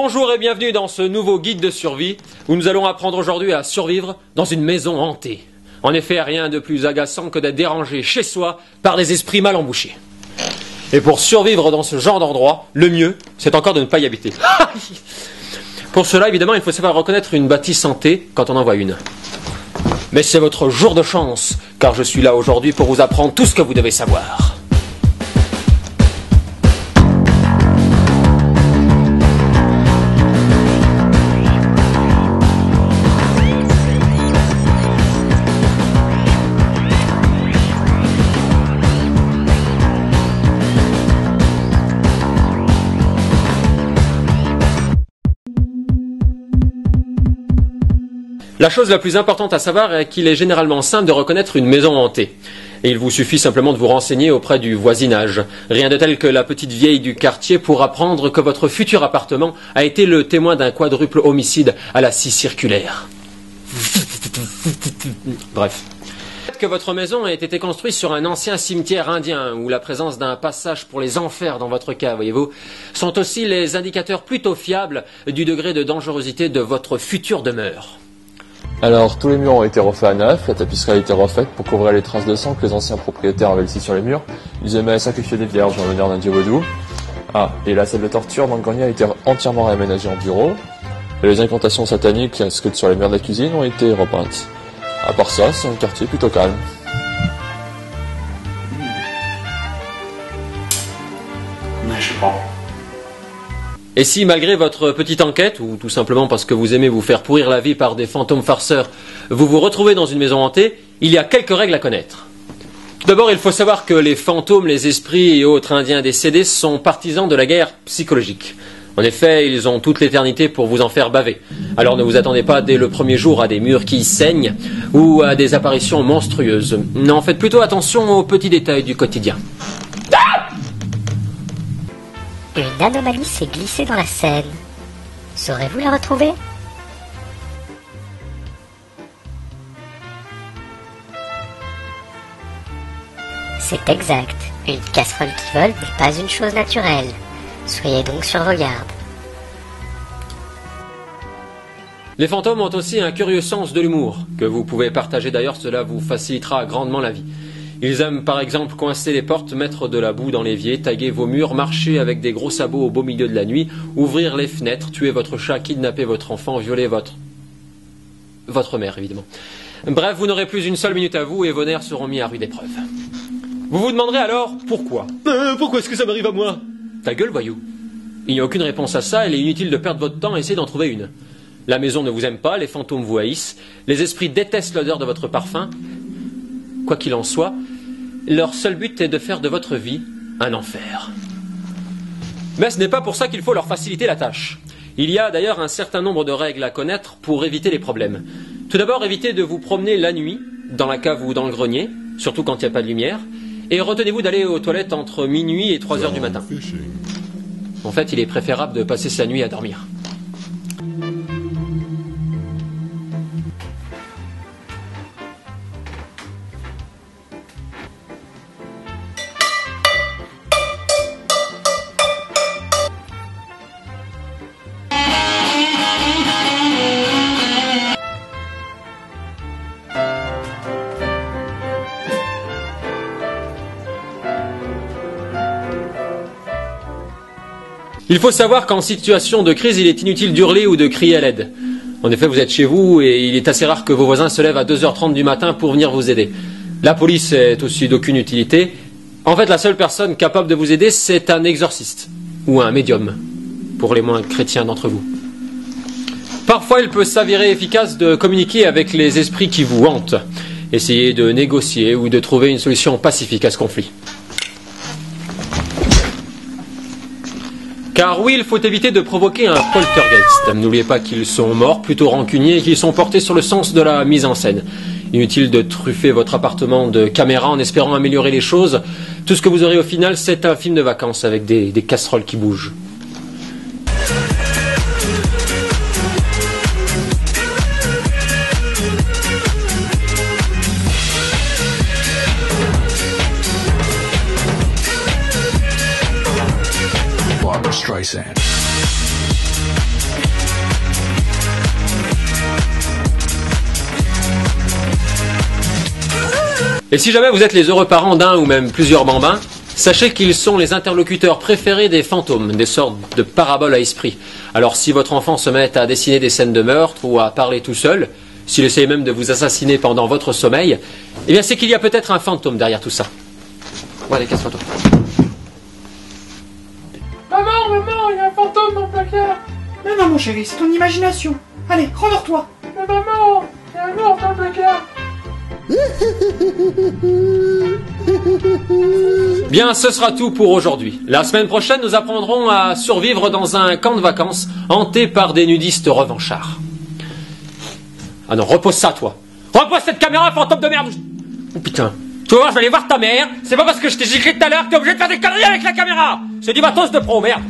Bonjour et bienvenue dans ce nouveau guide de survie où nous allons apprendre aujourd'hui à survivre dans une maison hantée. En effet, rien de plus agaçant que d'être dérangé chez soi par des esprits mal embouchés. Et pour survivre dans ce genre d'endroit, le mieux, c'est encore de ne pas y habiter. Pour cela, évidemment, il faut savoir reconnaître une bâtisse hantée quand on en voit une. Mais c'est votre jour de chance, car je suis là aujourd'hui pour vous apprendre tout ce que vous devez savoir. La chose la plus importante à savoir est qu'il est généralement simple de reconnaître une maison hantée. Et il vous suffit simplement de vous renseigner auprès du voisinage. Rien de tel que la petite vieille du quartier pour apprendre que votre futur appartement a été le témoin d'un quadruple homicide à la scie circulaire. Bref. Le fait que votre maison ait été construite sur un ancien cimetière indien ou la présence d'un passage pour les enfers dans votre cas, voyez-vous, sont aussi les indicateurs plutôt fiables du degré de dangerosité de votre future demeure. Alors, tous les murs ont été refaits à neuf, la tapisserie a été refaite pour couvrir les traces de sang que les anciens propriétaires avaient laissées sur les murs. Ils aimaient sacrifier des vierges en l'honneur d'un dieu vaudou. Ah, et la salle de torture dans le grenier a été entièrement réaménagée en bureau. Et les incantations sataniques inscrites sur les murs de la cuisine ont été repeintes. À part ça, c'est un quartier plutôt calme. Mais je sais pas. Et si, malgré votre petite enquête, ou tout simplement parce que vous aimez vous faire pourrir la vie par des fantômes farceurs, vous vous retrouvez dans une maison hantée, il y a quelques règles à connaître. Tout d'abord, il faut savoir que les fantômes, les esprits et autres indiens décédés sont partisans de la guerre psychologique. En effet, ils ont toute l'éternité pour vous en faire baver. Alors ne vous attendez pas dès le premier jour à des murs qui saignent ou à des apparitions monstrueuses. Non, faites plutôt attention aux petits détails du quotidien. Une anomalie s'est glissée dans la scène. Saurez-vous la retrouver ? C'est exact. Une casserole qui vole n'est pas une chose naturelle. Soyez donc sur vos gardes. Les fantômes ont aussi un curieux sens de l'humour, que vous pouvez partager d'ailleurs, cela vous facilitera grandement la vie. Ils aiment par exemple coincer les portes, mettre de la boue dans l'évier, taguer vos murs, marcher avec des gros sabots au beau milieu de la nuit, ouvrir les fenêtres, tuer votre chat, kidnapper votre enfant, violer votre mère évidemment. Bref, vous n'aurez plus une seule minute à vous et vos nerfs seront mis à rude épreuve. Vous vous demanderez alors pourquoi ? Pourquoi est-ce que ça m'arrive à moi ? Ta gueule, voyou. Il n'y a aucune réponse à ça, il est inutile de perdre votre temps à essayer d'en trouver une. La maison ne vous aime pas, les fantômes vous haïssent, les esprits détestent l'odeur de votre parfum. Quoi qu'il en soit, leur seul but est de faire de votre vie un enfer. Mais ce n'est pas pour ça qu'il faut leur faciliter la tâche. Il y a d'ailleurs un certain nombre de règles à connaître pour éviter les problèmes. Tout d'abord, évitez de vous promener la nuit, dans la cave ou dans le grenier, surtout quand il n'y a pas de lumière, et retenez-vous d'aller aux toilettes entre minuit et 3 heures du matin. En fait, il est préférable de passer sa nuit à dormir. Il faut savoir qu'en situation de crise, il est inutile d'hurler ou de crier à l'aide. En effet, vous êtes chez vous et il est assez rare que vos voisins se lèvent à 2h30 du matin pour venir vous aider. La police est aussi d'aucune utilité. En fait, la seule personne capable de vous aider, c'est un exorciste ou un médium, pour les moins chrétiens d'entre vous. Parfois, il peut s'avérer efficace de communiquer avec les esprits qui vous hantent. Essayez de négocier ou de trouver une solution pacifique à ce conflit. Car oui, il faut éviter de provoquer un poltergeist. N'oubliez pas qu'ils sont morts, plutôt rancuniers, et qu'ils sont portés sur le sens de la mise en scène. Inutile de truffer votre appartement de caméras en espérant améliorer les choses. Tout ce que vous aurez au final, c'est un film de vacances avec des casseroles qui bougent. Streisand. Et si jamais vous êtes les heureux parents d'un ou même plusieurs bambins, sachez qu'ils sont les interlocuteurs préférés des fantômes, des sortes de paraboles à esprit. Alors si votre enfant se met à dessiner des scènes de meurtre ou à parler tout seul, s'il essaye même de vous assassiner pendant votre sommeil, eh bien c'est qu'il y a peut-être un fantôme derrière tout ça. Bon, allez, casse-toi. Maman, il y a un fantôme dans le placard. Mais non, mon chéri, c'est ton imagination. Allez, rendors-toi. Mais maman, il y a un ours dans le placard. Bien, ce sera tout pour aujourd'hui. La semaine prochaine, nous apprendrons à survivre dans un camp de vacances hanté par des nudistes revanchards. Ah non, repose ça, toi. Repose cette caméra, fantôme de merde. Oh putain. Tu vas voir, je vais aller voir ta mère. C'est pas parce que je t'ai giclé tout à l'heure que t'es obligé de faire des conneries avec la caméra. C'est du matos de pro, merde.